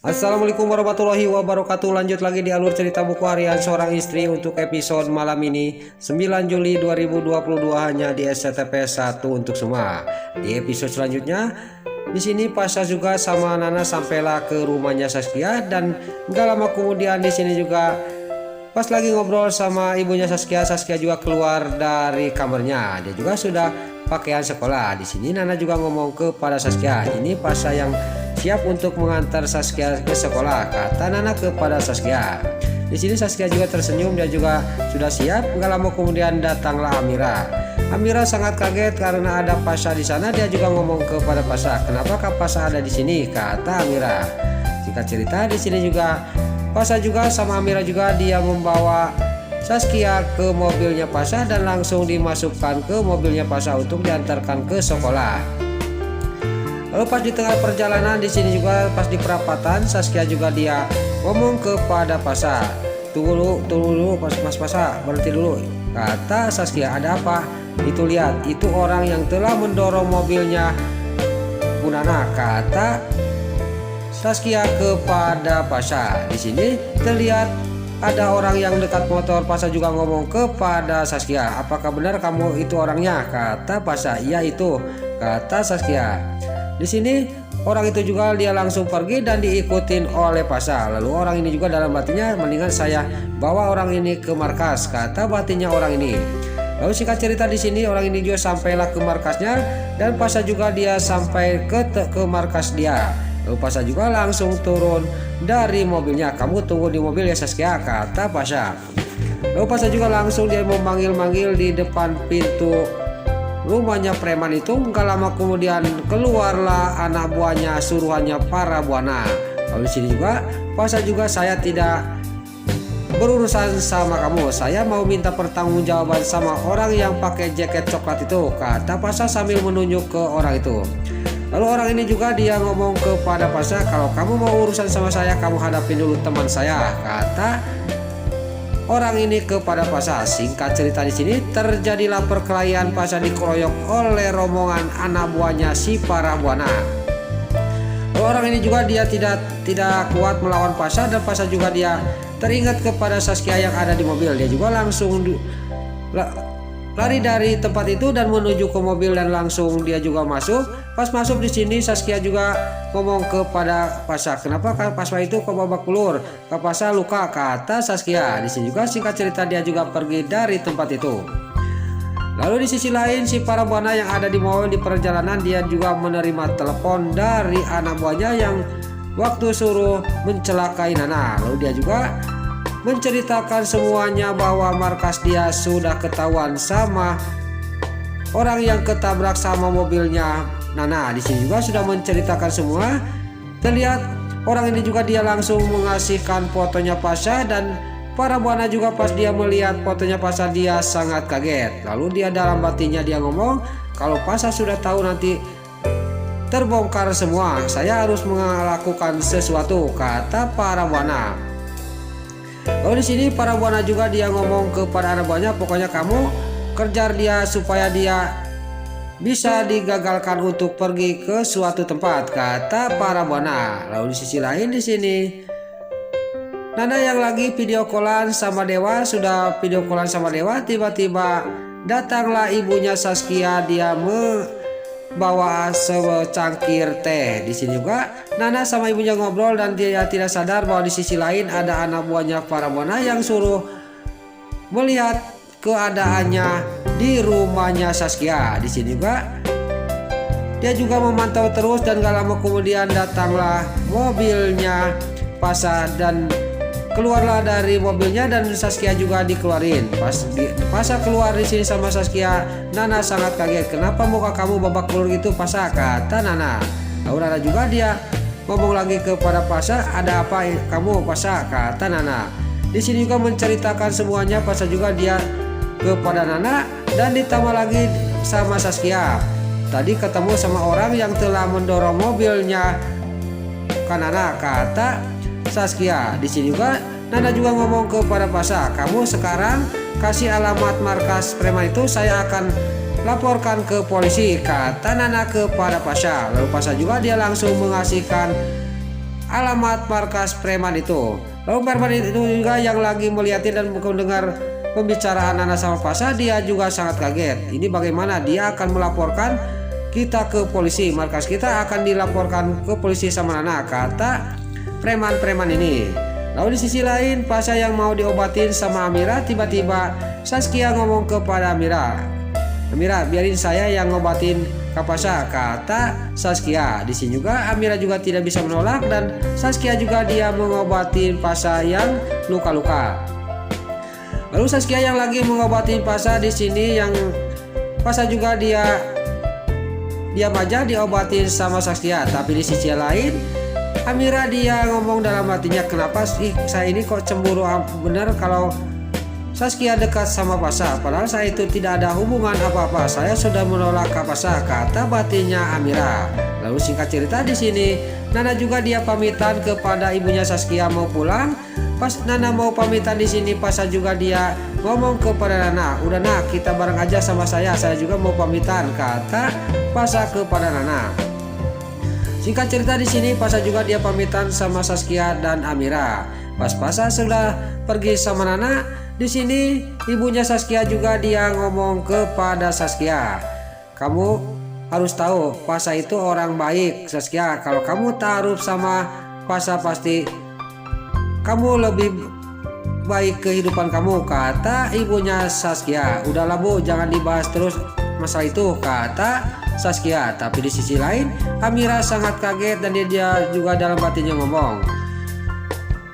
Assalamualaikum warahmatullahi wabarakatuh. Lanjut lagi di alur cerita buku harian seorang istri untuk episode malam ini 9 Juli 2022 hanya di SCTP 1 untuk semua. Di episode selanjutnya di sini Pasha juga sama Nana sampailah ke rumahnya Saskia, dan gak lama kemudian di sini juga pas lagi ngobrol sama ibunya Saskia juga keluar dari kamarnya. Dia juga sudah pakaian sekolah. Di sini Nana juga ngomong kepada Saskia, ini Pasha yang siap untuk mengantar Saskia ke sekolah, kata Nana kepada Saskia. Di sini Saskia juga tersenyum, dia juga sudah siap. Gak lama kemudian datanglah Amira. Amira sangat kaget karena ada Pasha di sana. Dia juga ngomong kepada Pasha, kenapa Pasha ada di sini, kata Amira. Singkat cerita di sini juga Pasha juga sama Amira juga dia membawa Saskia ke mobilnya Pasha dan langsung dimasukkan ke mobilnya Pasha untuk diantarkan ke sekolah. Lalu pas di tengah perjalanan di sini juga pas di perapatan Saskia juga dia ngomong kepada Pasha, tunggu dulu Mas Pasha, berhenti dulu, kata Saskia. Ada apa? Itu lihat, itu orang yang telah mendorong mobilnya Bu Nana, kata Saskia kepada Pasha. Di sini terlihat ada orang yang dekat motor. Pasha juga ngomong kepada Saskia, apakah benar kamu itu orangnya, kata Pasha. Iya itu, kata Saskia. Di sini orang itu juga dia langsung pergi dan diikutin oleh Pasha. Lalu orang ini juga dalam batinnya, mendingan saya bawa orang ini ke markas, kata batinnya orang ini. Lalu singkat cerita di sini orang ini juga sampailah ke markasnya dan Pasha juga dia sampai ke markas dia. Lalu Pasha juga langsung turun dari mobilnya. Kamu tunggu di mobil ya Saskia, kata Pasha. Lalu Pasha juga langsung dia memanggil-manggil di depan pintu rumahnya preman itu. Gak lama kemudian keluarlah anak buahnya suruhannya para buana. Lalu di sini juga Pasha juga, saya tidak berurusan sama kamu, saya mau minta pertanggungjawaban sama orang yang pakai jaket coklat itu, kata Pasha sambil menunjuk ke orang itu. Lalu orang ini juga dia ngomong kepada Pasha, kalau kamu mau urusan sama saya kamu hadapin dulu teman saya, kata orang ini kepada Pasha. Singkat cerita di sini terjadilah perkelahian. Pasha dikeroyok oleh rombongan anak buahnya si para buana. Orang ini juga dia tidak kuat melawan Pasha dan Pasha juga dia teringat kepada Saskia yang ada di mobil. Dia juga langsung lari dari tempat itu dan menuju ke mobil dan langsung dia juga masuk. Pas masuk di sini Saskia juga ngomong kepada Pasha, kenapa Pasha itu kok babak belur? Kak Pasha luka, kata Saskia. Di sini juga singkat cerita dia juga pergi dari tempat itu. Lalu di sisi lain si para buana yang ada di mobil di perjalanan dia juga menerima telepon dari anak buahnya yang waktu suruh mencelakai Nana. Lalu dia juga menceritakan semuanya bahwa markas dia sudah ketahuan sama orang yang ketabrak sama mobilnya Nana. Di sini juga sudah menceritakan semua. Terlihat orang ini juga dia langsung mengasihkan fotonya Pasha dan para buana juga pas dia melihat fotonya Pasha dia sangat kaget. Lalu dia dalam batinnya dia ngomong, kalau Pasha sudah tahu nanti terbongkar semua, saya harus melakukan sesuatu, kata para buana. Lalu di sini para buana juga dia ngomong kepada anak buahnya, pokoknya kamu kejar dia supaya dia bisa digagalkan untuk pergi ke suatu tempat, kata para buana. Lalu di sisi lain di sini Nana yang lagi video callan sama Dewa, sudah video callan sama Dewa, tiba-tiba datanglah ibunya Saskia, dia bawa secangkir teh. Di sini juga Nana sama ibunya ngobrol dan dia tidak sadar bahwa di sisi lain ada anak buahnya para buana yang suruh melihat keadaannya di rumahnya Saskia. Di sini juga dia juga memantau terus dan gak lama kemudian datanglah mobilnya Pasha dan keluarlah dari mobilnya dan Saskia juga dikeluarin. Pasha keluar di sini sama Saskia, Nana sangat kaget. Kenapa muka kamu babak belur gitu Pasha, kata Nana. Lalu Nana juga dia ngomong lagi kepada Pasha, ada apa kamu Pasha, kata Nana. Di sini juga menceritakan semuanya Pasha juga dia kepada Nana dan ditambah lagi sama Saskia. Tadi ketemu sama orang yang telah mendorong mobilnya kan Nana, kata Saskia. Di sini juga Nana juga ngomong kepada Pasha, kamu sekarang kasih alamat markas preman itu, saya akan laporkan ke polisi, kata Nana kepada Pasha. Lalu Pasha juga dia langsung mengasihkan alamat markas preman itu. Lalu preman itu juga yang lagi melihatin dan mendengar pembicaraan Nana sama Pasha, dia juga sangat kaget. Ini bagaimana dia akan melaporkan kita ke polisi, markas kita akan dilaporkan ke polisi sama Nana, kata preman-preman ini. Lalu di sisi lain Pasha yang mau diobatin sama Amira, tiba-tiba Saskia ngomong kepada Amira, "Amira, biarin saya yang ngobatin Kak Pasha," kata Saskia. Di sini juga Amira juga tidak bisa menolak dan Saskia juga dia mengobatin Pasha yang luka-luka. Lalu Saskia yang lagi mengobatin Pasha di sini, yang Pasha juga dia diam aja diobatin sama Saskia. Tapi di sisi lain Amira dia ngomong dalam hatinya, "Kenapa sih saya ini kok cemburu bener kalau Saskia dekat sama Pasha, padahal saya itu tidak ada hubungan apa-apa. Saya sudah menolak Kak Pasha," kata batinnya Amira. Lalu singkat cerita di sini Nana juga dia pamitan kepada ibunya Saskia mau pulang. Pas Nana mau pamitan di sini Pasha juga dia ngomong kepada Nana, "Udah nak, kita bareng aja sama saya juga mau pamitan," kata Pasha kepada Nana. Singkat cerita di sini Pasha juga dia pamitan sama Saskia dan Amira. Pas Pasha sudah pergi sama Nana, di sini ibunya Saskia juga dia ngomong kepada Saskia, "Kamu harus tahu Pasha itu orang baik Saskia. Kalau kamu taruh sama Pasha pasti kamu lebih baik kehidupan kamu," kata ibunya Saskia. "Udahlah Bu, jangan dibahas terus masalah itu," kata Saskia. Tapi di sisi lain Amira sangat kaget dan dia juga dalam batinnya ngomong,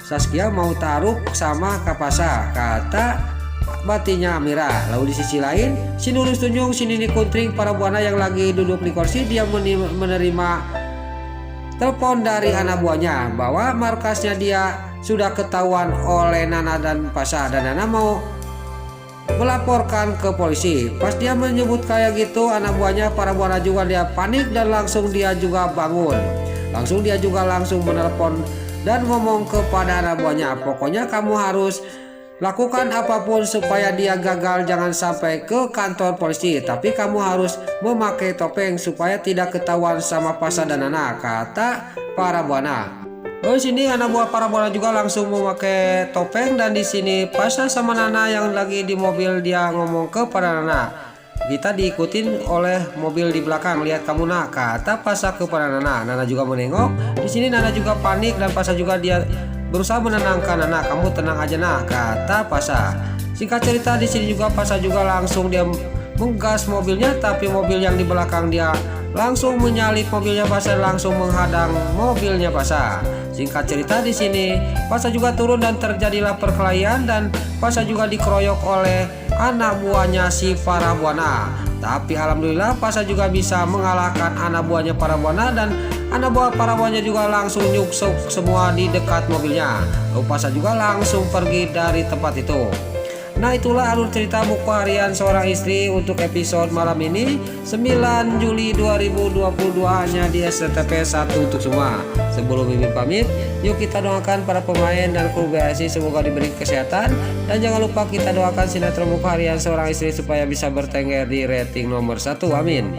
"Saskia mau taruh sama Kak Pasha," kata batinnya Amira. Lalu di sisi lain si Nurus Tunjung, si Nini Kuntring, para buana yang lagi duduk di kursi, dia menerima telepon dari anak buahnya bahwa markasnya dia sudah ketahuan oleh Nana dan Pasha dan Nana mau melaporkan ke polisi. Pas dia menyebut kayak gitu, anak buahnya para buana juga dia panik dan langsung dia juga bangun. Dia juga langsung menelepon dan ngomong kepada anak buahnya, "Pokoknya kamu harus lakukan apapun supaya dia gagal, jangan sampai ke kantor polisi. Tapi kamu harus memakai topeng supaya tidak ketahuan sama Pasha dan Nana," kata para buana. Oh, di sini anak buah para buana juga langsung memakai topeng dan di sini Pasha sama Nana yang lagi di mobil dia ngomong kepada Nana, "Kita diikutin oleh mobil di belakang, lihat kamu nak," kata Pasha kepada Nana. Nana juga menengok. Di sini Nana juga panik dan Pasha juga dia berusaha menenangkan Nana, "Kamu tenang aja nak," kata Pasha. Singkat cerita di sini juga Pasha juga langsung dia menggas mobilnya, tapi mobil yang di belakang dia langsung menyalip mobilnya Pasha, langsung menghadang mobilnya Pasha. Singkat cerita di sini Pasha juga turun dan terjadilah perkelahian dan Pasha juga dikeroyok oleh anak buahnya si para buana. Tapi alhamdulillah Pasha juga bisa mengalahkan anak buahnya para buana dan anak buah para buahnya juga langsung nyuksuk semua di dekat mobilnya. Lalu Pasha juga langsung pergi dari tempat itu. Nah, itulah alur cerita buku harian seorang istri untuk episode malam ini 9 Juli 2022 hanya di SCTP 1 untuk semua. Sebelum Mimin pamit, yuk kita doakan para pemain dan kru BSI semoga diberi kesehatan. Dan jangan lupa kita doakan sinetron buku harian seorang istri supaya bisa bertengger di rating nomor 1, amin.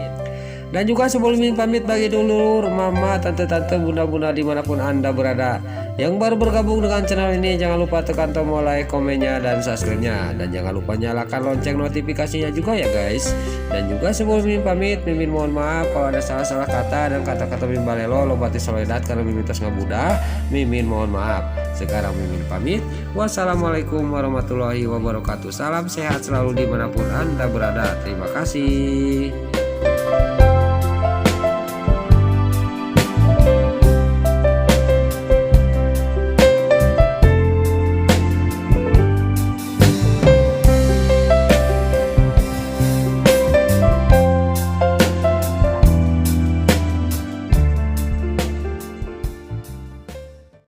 Dan juga sebelum Mimin pamit, bagi dulur, mama, tante-tante, bunda-bunda dimanapun anda berada yang baru bergabung dengan channel ini, jangan lupa tekan tombol like, komennya, dan subscribe-nya. Dan jangan lupa nyalakan lonceng notifikasinya juga ya guys. Dan juga sebelum Mimin pamit, Mimin mohon maaf kalau ada salah-salah kata dan kata-kata Mimin balelo lobati soledat karena Mimin tos ngabuda. Mimin mohon maaf. Sekarang Mimin pamit. Wassalamualaikum warahmatullahi wabarakatuh. Salam sehat selalu dimanapun anda berada. Terima kasih.